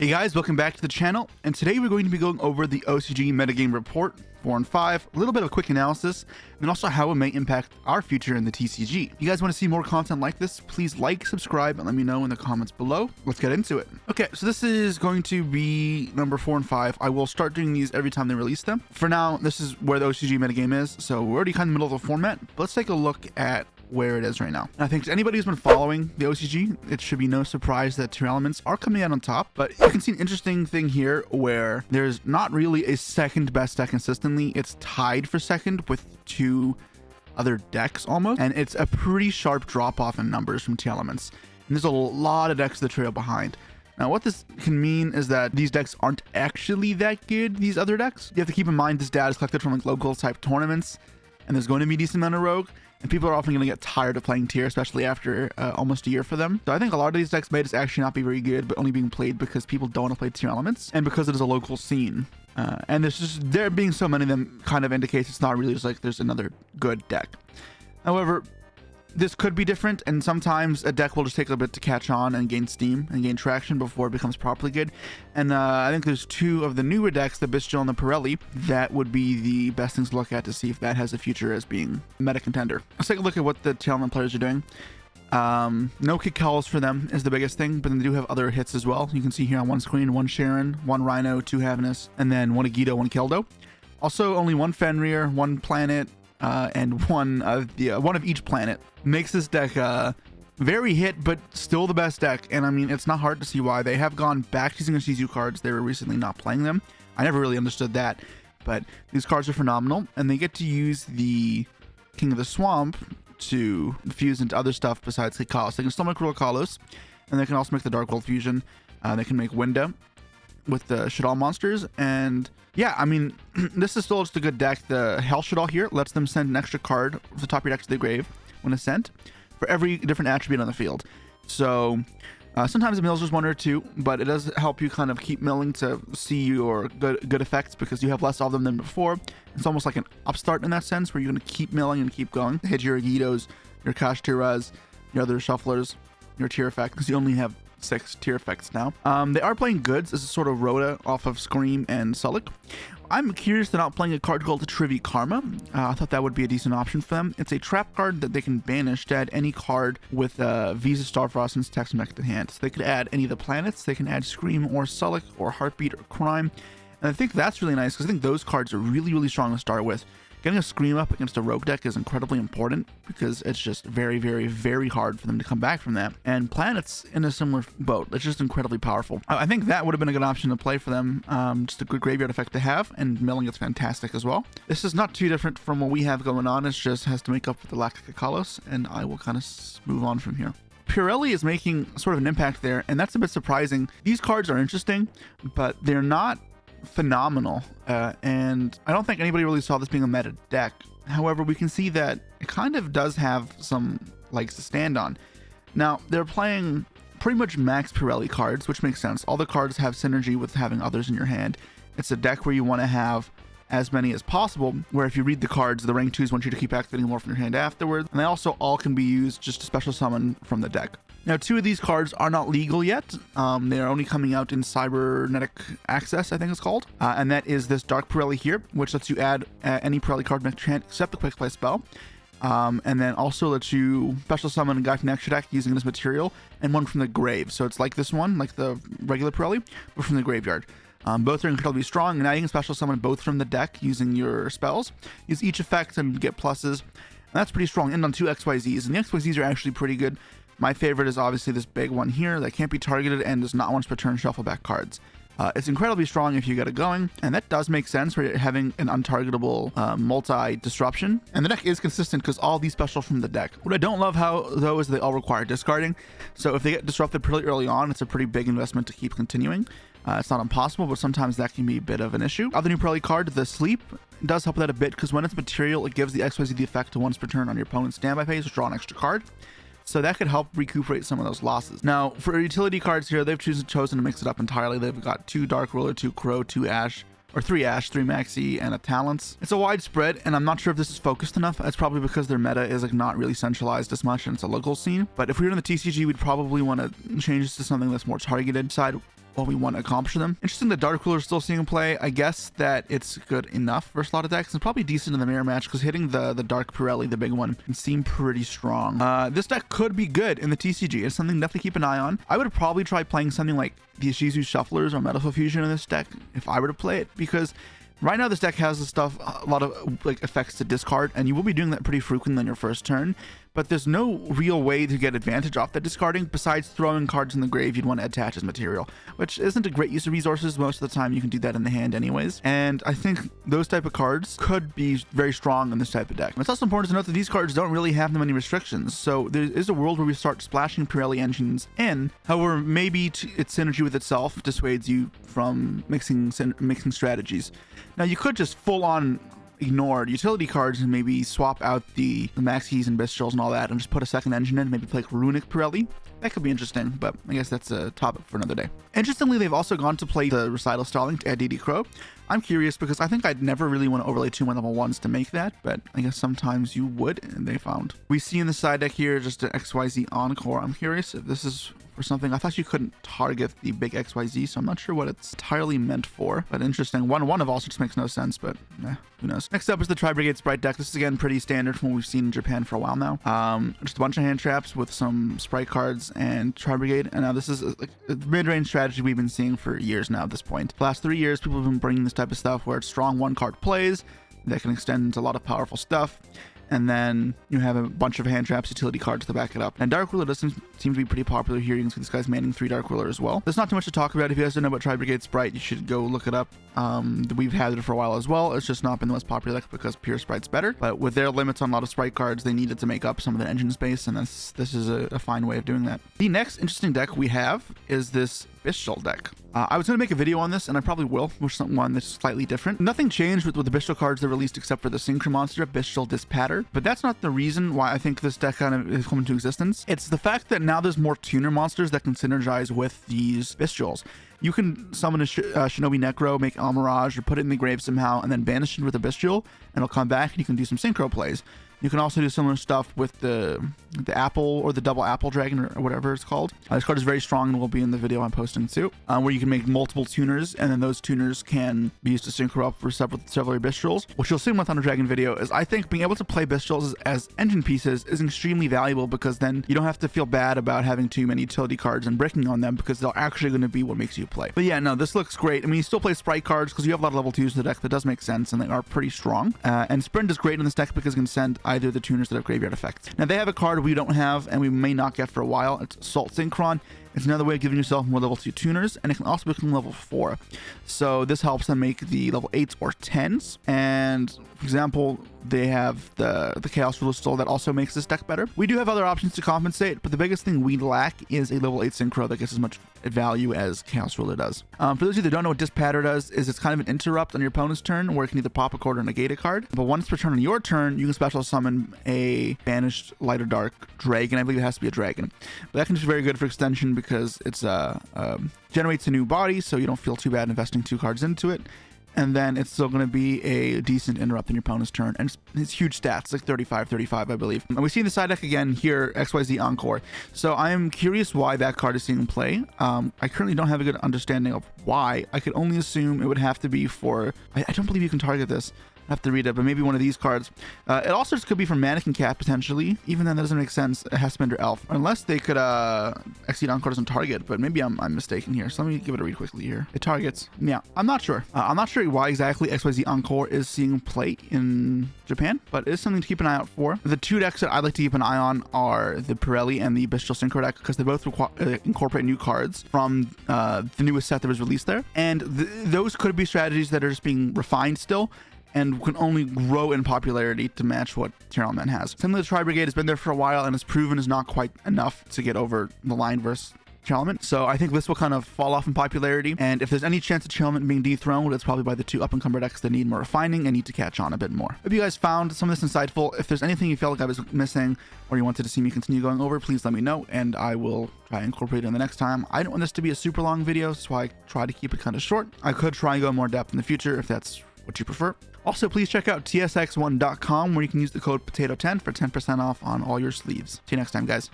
Hey guys, welcome back to the channel, and today we're going to be going over the OCG metagame report 4 and 5, a little bit of a quick analysis, and also how it may impact our future in the TCG. If you guys want to see more content like this, please like, subscribe, and let me know in the comments below. Let's get into it. Okay, so this is going to be number 4 and 5. I will start doing these every time they release them. For now, this is where the OCG metagame is, so we're already kind of in the middle of the format, but let's take a look at where it is right now. And I think to anybody who's been following the OCG, it should be no surprise that Tearlaments are coming out on top, but you can see an interesting thing here where there's not really a second best deck consistently. It's tied for second with two other decks almost, and it's a pretty sharp drop off in numbers from Tearlaments. And there's a lot of decks that trail behind. Now, what this can mean is that these decks aren't actually that good, these other decks. You have to keep in mind this data is collected from like local type tournaments, and there's going to be a decent amount of rogue. And people are often going to get tired of playing tier, especially after almost a year for them. So I think a lot of these decks may just actually not be very good, but only being played because people don't want to play Tearlaments and because it is a local scene. And there's just, there being so many of them kind of indicates it's not really just like there's another good deck. However, this could be different, and sometimes a deck will just take a bit to catch on and gain steam and gain traction before it becomes properly good. And I think there's two of the newer decks, the Bystial and the Purrely, that would be the best things to look at to see if that has a future as being a meta contender. Let's take a look at what the Tearlaments players are doing. No kick calls for them is the biggest thing, but then they do have other hits as well. You can see here on one screen, one Sharon, one Rhino, two Havinous, and then one YuGiOh, one Keldo. Also, only one Fenrir, one Planet, and one of each planet makes this deck very hit, but still the best deck. And I mean, it's not hard to see why. They have gone back to using SCU cards. They were recently not playing them. I never really understood that, but these cards are phenomenal, and they get to use the King of the Swamp to fuse into other stuff besides Kalos. They can still make Kalos, and they can also make the Dark World fusion. They can make Winda with the Shadal monsters, and yeah, I mean, this is still just a good deck. The Hell Shadal here lets them send an extra card to the top of your deck to the grave when it's sent for every different attribute on the field. So sometimes it mills just one or two, but it does help you kind of keep milling to see your good effects because you have less of them than before. It's almost like an upstart in that sense where you're going to keep milling and keep going. Hit your YuGiOhs, your Kashtiras, your other shufflers, your tier effects, because you only have 6 tier effects now. They are playing goods as a sort of Rhoda off of Scream and Sulik. I'm curious they're not playing a card called Trivi Karma. I thought that would be a decent option for them. It's a trap card that they can banish to add any card with Visa, Starfrost, and text connected hand. So they could add any of the planets. They can add Scream or Sulik or Heartbeat or Crime. And I think that's really nice because I think those cards are really, really strong to start with. Getting a Scream up against a rogue deck is incredibly important because it's just very, very, very hard for them to come back from that. And Planet's in a similar boat. It's just incredibly powerful. I think that would have been a good option to play for them. Just a good graveyard effect to have, and milling is fantastic as well. This is not too different from what we have going on. It just has to make up for the lack of Kalos, and I will kind of move on from here. Purrely is making sort of an impact there, and that's a bit surprising. These cards are interesting, but they're not phenomenal, and I don't think anybody really saw this being a meta deck. However, we can see that it kind of does have some legs to stand on. Now, they're playing pretty much max Purrely cards, which makes sense. All the cards have synergy with having others in your hand. It's a deck where you want to have as many as possible, where if you read the cards, the rank 2s want you to keep activating more from your hand afterwards, and they also all can be used just to special summon from the deck. Now, 2 of these cards are not legal yet. They are only coming out in Cybernetic Access, I think it's called. And that is this Dark Purrely here, which lets you add any Purrely card to your hand except the Quick Play spell. And then also lets you special summon a guy from the extra deck using this material, and one from the grave. So it's like this one, like the regular Purrely, but from the graveyard. Both are incredibly strong, and now you can special summon both from the deck using your spells. Use each effect and get pluses. And that's pretty strong. And on 2 XYZs, and the XYZs are actually pretty good. My favorite is obviously this big one here that can't be targeted and does not once per turn shuffle back cards. It's incredibly strong if you get it going, and that does make sense for having an untargetable multi-disruption. And the deck is consistent because all these special from the deck. What I don't love though is they all require discarding. So if they get disrupted pretty early on, it's a pretty big investment to keep continuing. It's not impossible, but sometimes that can be a bit of an issue. Other new Purrely card, the Sleep, does help with that a bit because when it's material, it gives the XYZ the effect to once per turn on your opponent's standby phase, or draw an extra card. So that could help recuperate some of those losses. Now, for utility cards here, they've chosen to mix it up entirely. They've got 2 Dark Ruler, 2 Crow, 2 Ash, or 3 Ash, 3 Maxi, and a Talents. It's a wide spread, and I'm not sure if this is focused enough. That's probably because their meta is like not really centralized as much, and it's a local scene. But if we were in the TCG, we'd probably want to change this to something that's more targeted side, while we want to accomplish them. Interesting that Dark Ruler is still seeing play. I guess that it's good enough versus a lot of decks. It's probably decent in the mirror match because hitting the Dark Purrely, the big one, can seem pretty strong. This deck could be good in the TCG. It's something to definitely keep an eye on. I would probably try playing something like the YuGiOh Shufflers or Metal Fusion in this deck if I were to play it, because right now this deck has a lot of like effects to discard, and you will be doing that pretty frequently on your first turn. But there's no real way to get advantage off that discarding besides throwing cards in the grave you'd want to attach as material, which isn't a great use of resources. Most of the time you can do that in the hand anyways. And I think those type of cards could be very strong in this type of deck. It's also important to note that these cards don't really have that many restrictions. So there is a world where we start splashing Purrely engines in. However, maybe its synergy with itself dissuades you from mixing strategies. Now you could just full on ignore utility cards and maybe swap out the Maxis and Bystials and all that and just put a second engine in, maybe play like Runic Purrely. That could be interesting, but I guess that's a topic for another day. Interestingly, they've also gone to play the Recital Starling to add DD Crow. I'm curious because I think I'd never really want to overlay 2 level 1s to make that, but I guess sometimes you would, and they found. We see in the side deck here just an XYZ Encore. I'm curious if this is for something. I thought you couldn't target the big XYZ, so I'm not sure what it's entirely meant for, but interesting. 1/1 of also just makes no sense, but who knows. Next up is the Tri-Brigade Sprite deck. This is again pretty standard from what we've seen in Japan for a while now. Just a bunch of hand traps with some Sprite cards and Tri-Brigade, and now this is like a mid-range strategy we've been seeing for years now at this point. The last 3 years, people have been bringing this type of stuff where it's strong 1-card plays that can extend into a lot of powerful stuff, and then you have a bunch of hand traps, utility cards to back it up. And Dark Ruler does seem to be pretty popular here. You can see this guy's manning 3 Dark Ruler as well. There's not too much to talk about. If you guys don't know about Tri-Brigade Sprite, you should go look it up. We've had it for a while as well. It's just not been the most popular deck because pure Sprite's better. But with their limits on a lot of Sprite cards, they needed to make up some of the engine space, and this is a fine way of doing that. The next interesting deck we have is this Bystial deck. I was going to make a video on this, and I probably will, with one that's slightly different. Nothing changed with the Bystial cards they released except for the Synchro monster, Bystial Dispatter. But that's not the reason why I think this deck kind of has come into existence. It's the fact that now there's more tuner monsters that can synergize with these Bystials. You can summon a Shinobi Necro, make El Mirage, or put it in the grave somehow, and then banish it with a Bystial, and it'll come back, and you can do some Synchro plays. You can also do similar stuff with the apple or the double apple dragon or whatever it's called. This card is very strong and will be in the video I'm posting too, where you can make multiple tuners, and then those tuners can be used to synchro up for several Bystials. What you'll see in my Thunder Dragon video is I think being able to play Bystials as engine pieces is extremely valuable, because then you don't have to feel bad about having too many utility cards and bricking on them, because they're actually going to be what makes you play. But yeah, no, this looks great. I mean, you still play Sprite cards because you have a lot of level 2s in the deck. That does make sense, and they are pretty strong. And Sprint is great in this deck because it can send either the tuners that have graveyard effects. Now they have a card we don't have and we may not get for a while. It's Assault Synchron. It's another way of giving yourself more level 2 tuners, and it can also become level 4. So this helps them make the level 8s or 10s. And for example, they have the Chaos Ruler still that also makes this deck better. We do have other options to compensate, but the biggest thing we lack is a level 8 Synchro that gets as much value as Chaos Ruler does. For those of you that don't know what Dispatter does, is it's kind of an interrupt on your opponent's turn where it can either pop a card or negate a card. But once per turn on your turn, you can special summon a banished light or dark dragon. I believe it has to be a dragon. But that can be very good for extension because it's generates a new body, so you don't feel too bad investing 2 cards into it. And then it's still going to be a decent interrupt in your opponent's turn. And it's huge stats, like 35, I believe. And we see the side deck again here, XYZ Encore. So I am curious why that card is seeing play. I currently don't have a good understanding of why. I could only assume it would have to be for... I don't believe you can target this. I have to read it, but maybe one of these cards. It also just could be from Mannequin Cat, potentially. Even then, that doesn't make sense. It has to be under Elf. Unless they could exceed Encore doesn't target, but maybe I'm mistaken here. So let me give it a read quickly here. It targets. Yeah, I'm not sure. I'm not sure why exactly XYZ Encore is seeing play in Japan, but it is something to keep an eye out for. The 2 decks that I'd like to keep an eye on are the Purrely and the Bystial Synchro deck, because they both incorporate new cards from the newest set that was released there. And those could be strategies that are just being refined still, and can only grow in popularity to match what Tearlaments has. Similarly, the Tri-Brigade has been there for a while and has proven is not quite enough to get over the line versus Tearlaments. So I think this will kind of fall off in popularity, and if there's any chance of Tearlaments being dethroned, it's probably by the 2 up-and-comer decks that need more refining and need to catch on a bit more. If you guys found some of this insightful, if there's anything you felt like I was missing or you wanted to see me continue going over, please let me know and I will try and incorporate it in the next time. I don't want this to be a super long video, so I try to keep it kind of short. I could try and go more depth in the future if that's what you prefer. Also, please check out tsx1.com where you can use the code POTATO10 for 10% off on all your sleeves. See you next time, guys.